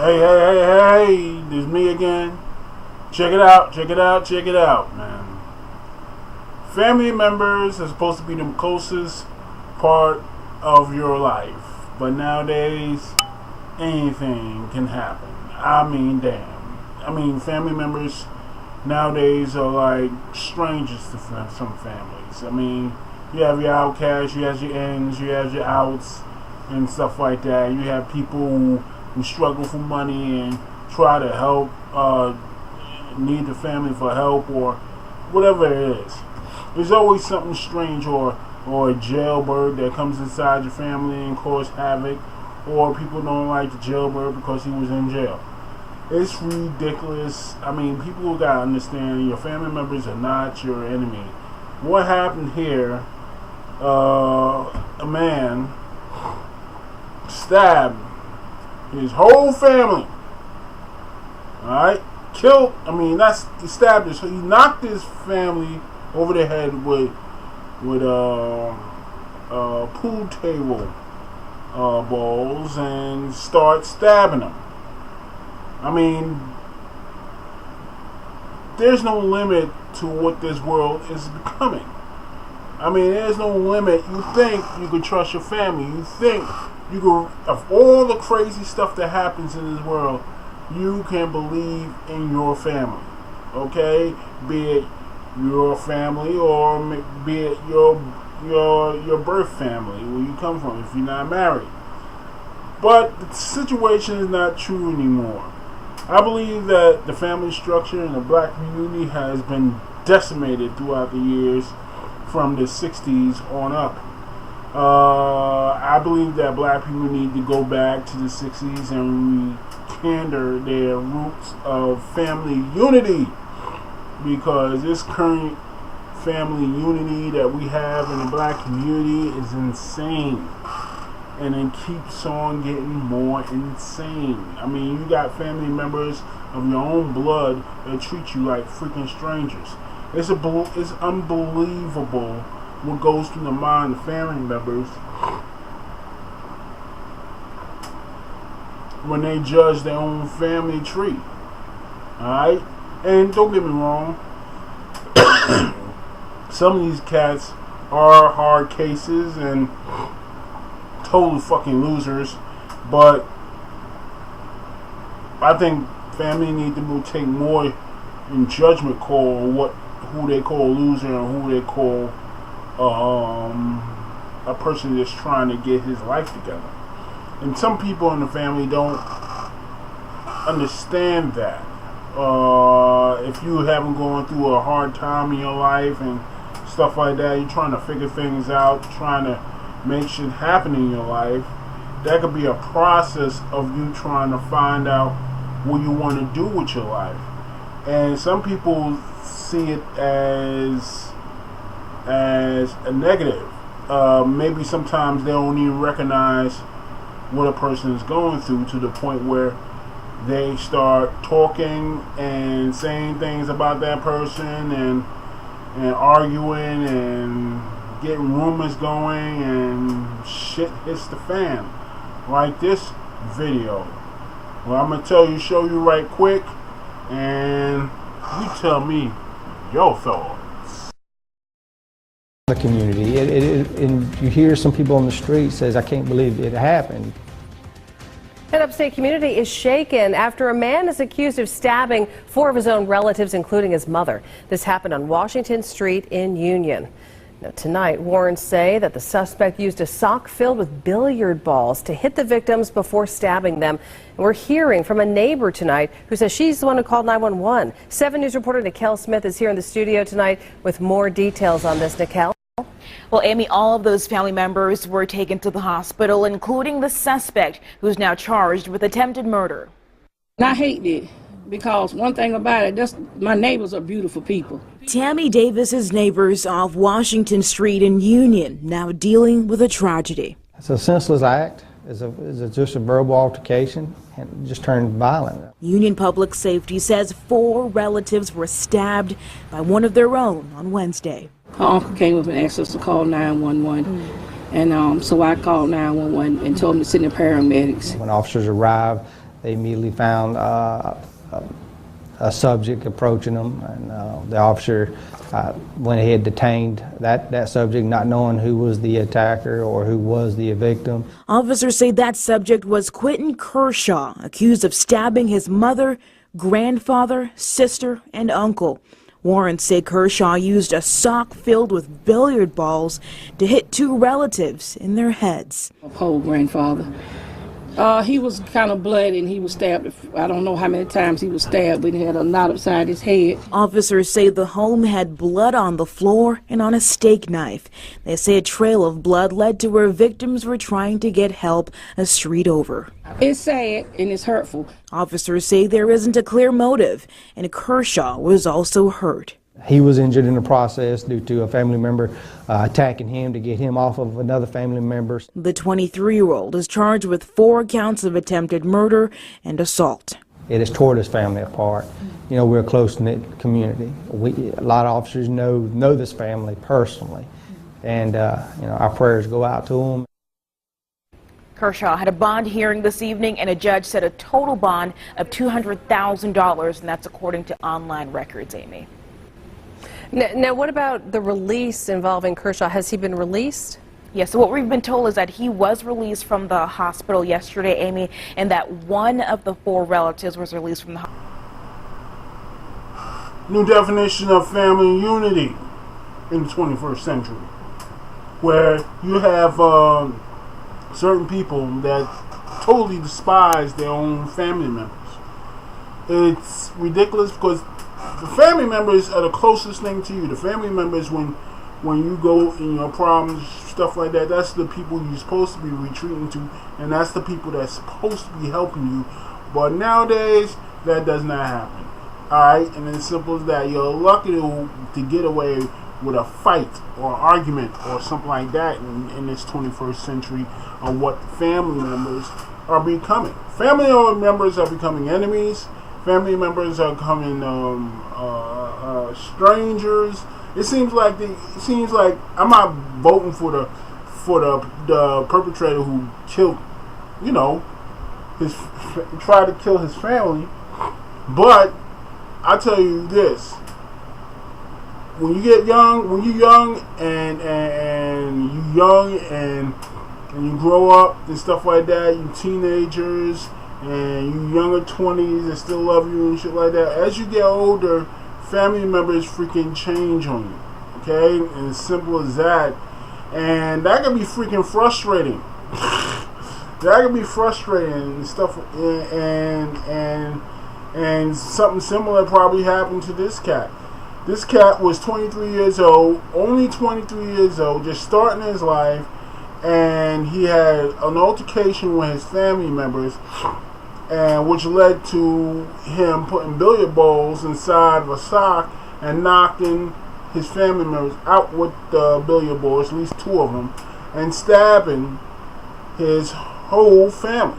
Hey, there's me again. Check it out, man. Family members are supposed to be the closest part of your life. But nowadays, anything can happen. I mean, damn. I mean, family members nowadays are like strangers to some families. I mean, you have your outcasts, you have your ins, you have your outs, and stuff like that. You have people who struggle for money and try to help, need the family for help or whatever it is. There's always something strange or a jailbird that comes inside your family and cause havoc, or people don't like the jailbird because he was in jail. It's ridiculous. I mean, people gotta understand your family members are not your enemy. What happened here? A man stabbed his whole family. Alright? Killed, that's, he stabbed his, he knocked his family over the head with pool table balls and start stabbing them. I mean, there's no limit to what this world is becoming. I mean, there's no limit. You think you can trust your family. You think you can, of all the crazy stuff that happens in this world, you can believe in your family. Okay? Be it your family or be it your birth family, where you come from if you're not married. But the situation is not true anymore. I believe that the family structure in the black community has been decimated throughout the years from the 60s on up. I believe that black people need to go back to the 60s and rekindle their roots of family unity, because this current family unity that we have in the black community is insane. And it keeps on getting more insane. I mean, you got family members of your own blood that treat you like freaking strangers. It's unbelievable what goes through the mind of family members when they judge their own family tree. Alright? And don't get me wrong, some of these cats are hard cases and total fucking losers, but I think family need to take more in judgment call who they call a loser and who they call a person that's trying to get his life together. And some people in the family don't understand that. If you haven't gone through a hard time in your life and stuff like that, you're trying to figure things out, trying to make shit happen in your life, that could be a process of you trying to find out what you want to do with your life. And some people see it as a negative. Maybe sometimes they don't even recognize what a person is going through, to the point where they start talking and saying things about that person and arguing and getting rumors going, and shit hits the fan. Like this video. Well, I'm going to show you right quick, and you tell me your thoughts. The community, and you hear some people on the street says, I can't believe it happened. An upstate community is shaken after a man is accused of stabbing 4 of his own relatives, including his mother. This happened on Washington Street in Union. Now, tonight, warrants say that the suspect used a sock filled with billiard balls to hit the victims before stabbing them. And we're hearing from a neighbor tonight who says she's the one who called 911. 7 News reporter Nikel Smith is here in the studio tonight with more details on this. Nikel? Well, Amy, all of those family members were taken to the hospital, including the suspect, who's now charged with attempted murder. I hate it, because one thing about it, my neighbors are beautiful people. Tammy Davis's neighbors off Washington Street in Union now dealing with a tragedy. It's a senseless act. It's just a verbal altercation, and it just turned violent. Union Public Safety says 4 relatives were stabbed by one of their own on Wednesday. Her uncle came up and asked us to call 911, and so I called 911 and told them to send the paramedics. When officers arrived, They immediately found a subject approaching them, and the officer went ahead, detained that subject, not knowing who was the attacker or who was the victim. Officers say that subject was Quentin Kershaw, accused of stabbing his mother, grandfather, sister, and uncle. Warrants say Kershaw used a sock filled with billiard balls to hit two relatives in their heads. My poor grandfather. He was kind of bloody and he was stabbed. I don't know how many times he was stabbed, but he had a knot upside his head. Officers say the home had blood on the floor and on a steak knife. They say a trail of blood led to where victims were trying to get help a street over. It's sad and it's hurtful. Officers say there isn't a clear motive, and Kershaw was also hurt. He was injured in the process due to a family member attacking him to get him off of another family member. The 23-year-old is charged with 4 counts of attempted murder and assault. It has tore his family apart. You know, we're a close-knit community. A lot of officers know this family personally, and you know, our prayers go out to them. Kershaw had a bond hearing this evening, and a judge set a total bond of $200,000, and that's according to online records, Amy. Now, what about the release involving Kershaw? Has he been released? Yeah, so what we've been told is that he was released from the hospital yesterday, Amy, and that one of the 4 relatives was released from the hospital. New definition of family unity in the 21st century, where you have certain people that totally despise their own family members. It's ridiculous because the family members are the closest thing to you. The family members, when you go in your problems, stuff like that, that's the people you're supposed to be retreating to, and that's the people that's supposed to be helping you. But nowadays, that does not happen. Alright, and it's simple as that. You're lucky to get away with a fight or argument or something like that in this 21st century of what family members are becoming. Family members are becoming enemies. Family members are becoming strangers. It seems like I'm not voting for the perpetrator who killed, you know, tried to kill his family. But I tell you this: when you're young and you grow up and stuff like that, you teenagers and you younger 20s that still love you and shit like that. As you get older, family members freaking change on you. Okay, and as simple as that. And that can be freaking frustrating. That can be frustrating and stuff. And something similar probably happened to this cat. This cat was 23 years old, only 23 years old, just starting his life, and he had an altercation with his family members, and which led to him putting billiard balls inside of a sock and knocking his family members out with the billiard balls, at least 2 of them, and stabbing his whole family.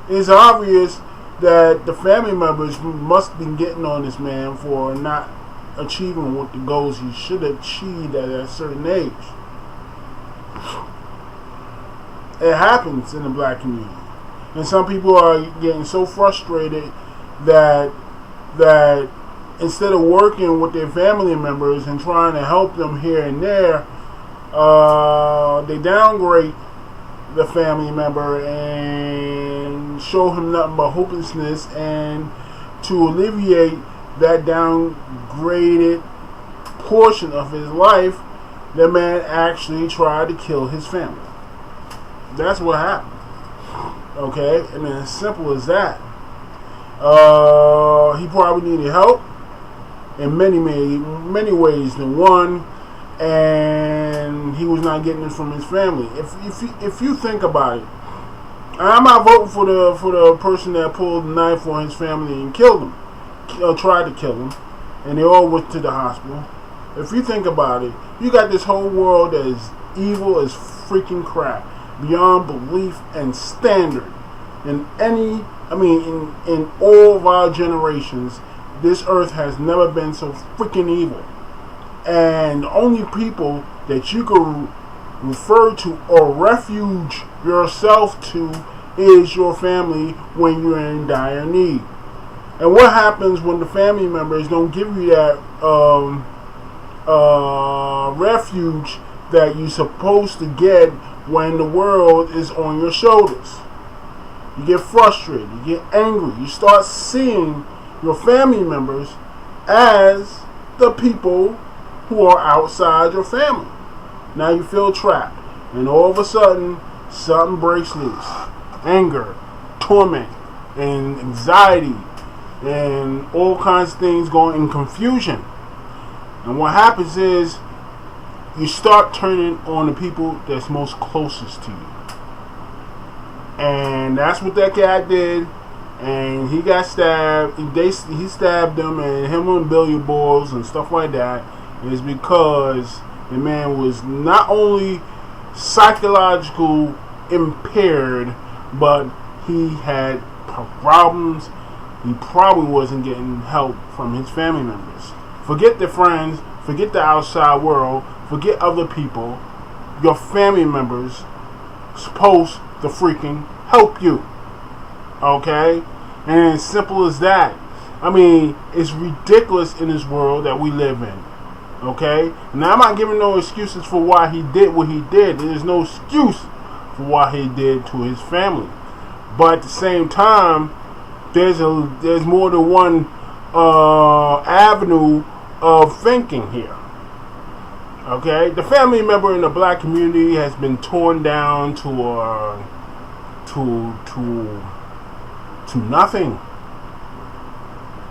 It's obvious that the family members must have been getting on this man for not achieving what the goals he should have achieved at a certain age. It happens in the black community. And some people are getting so frustrated that instead of working with their family members and trying to help them here and there, they downgrade the family member and show him nothing but hopelessness. And to alleviate that downgraded portion of his life, the man actually tried to kill his family. That's what happened. Okay, and as simple as that. He probably needed help in many ways than one, and he was not getting it from his family. If you think about it, I'm not voting for the person that pulled the knife on his family and killed him, tried to kill him, and they all went to the hospital. If you think about it, you got this whole world that is evil as freaking crap, beyond belief and standard. In all of our generations, this earth has never been so freaking evil. And the only people that you can refer to or refuge yourself to is your family when you're in dire need. And what happens when the family members don't give you that refuge that you're supposed to get when the world is on your shoulders? You get frustrated, you get angry, you start seeing your family members as the people who are outside your family. Now you feel trapped, and all of a sudden something breaks loose. Anger, torment, and anxiety, and all kinds of things going in confusion. And what happens is you start turning on the people that's most closest to you. And that's what that cat did. And he got stabbed. He stabbed him, and him and billiard balls and stuff like that is because the man was not only psychological impaired, but he had problems. He probably wasn't getting help from his family members. Forget the friends, forget the outside world, forget other people. Your family members supposed to freaking help you. Okay? And as simple as that. I mean, it's ridiculous in this world that we live in. Okay? Now, I'm not giving no excuses for why he did what he did. There's no excuse for what he did to his family. But at the same time, there's more than one avenue of thinking here. Okay? The family member in the black community has been torn down to nothing.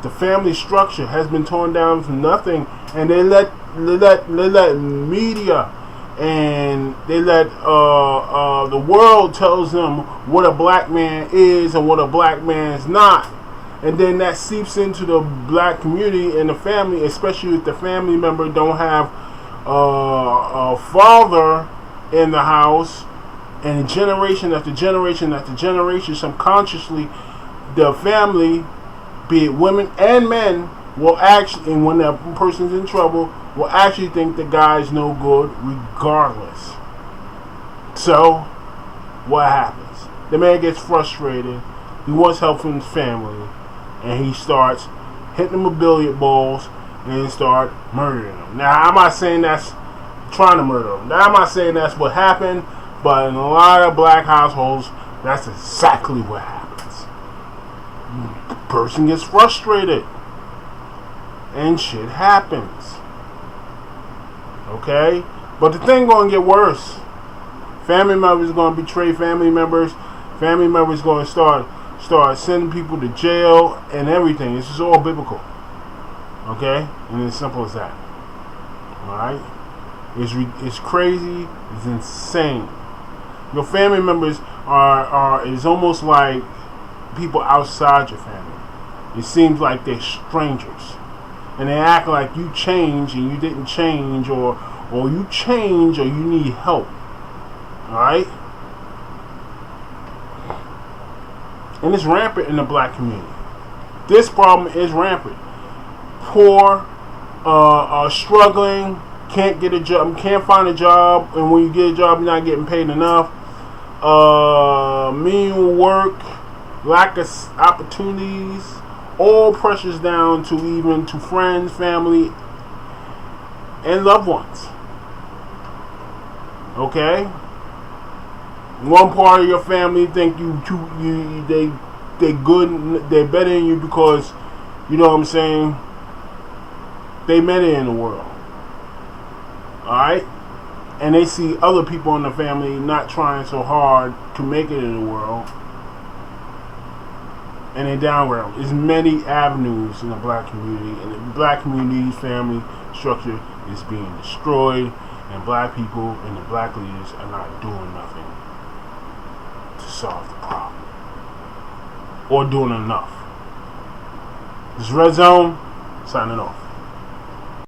The family structure has been torn down to nothing, and they let media and they let the world tells them what a black man is and what a black man is not, and then that seeps into the black community and the family, especially if the family member don't have a father in the house, and generation after generation after generation, subconsciously, the family, be it women and men, will actually, and when that person's in trouble, will actually think the guy's no good regardless. So, what happens? The man gets frustrated. He wants help from his family, and he starts hitting them with billiard balls and start murdering them. Now, I'm not saying that's trying to murder them. Now, I'm not saying that's what happened, but in a lot of black households, that's exactly what happens. The person gets frustrated, and shit happens. Okay? But the thing gonna get worse. Family members gonna betray family members. Family members gonna start sending people to jail and everything. This is all biblical. Okay? And it's simple as that. Alright? It's crazy. It's insane. Your family members is almost like people outside your family. It seems like they're strangers. And they act like you changed and you didn't change, or you change or you need help. Alright? And it's rampant in the black community. This problem is rampant. Poor, struggling, can't get a job, can't find a job, and when you get a job, you're not getting paid enough. Menial work, lack of opportunities, all pressures down to even to friends, family, and loved ones. Okay? One part of your family think they good, they're better than you because, you know what I'm saying, they made it in the world. Alright? And they see other people in the family not trying so hard to make it in the world, and they downgrade. There's many avenues in the black community, and the black community's family structure is being destroyed, and black people and the black leaders are not doing nothing to solve the problem, or doing enough. This Red Zone, signing off.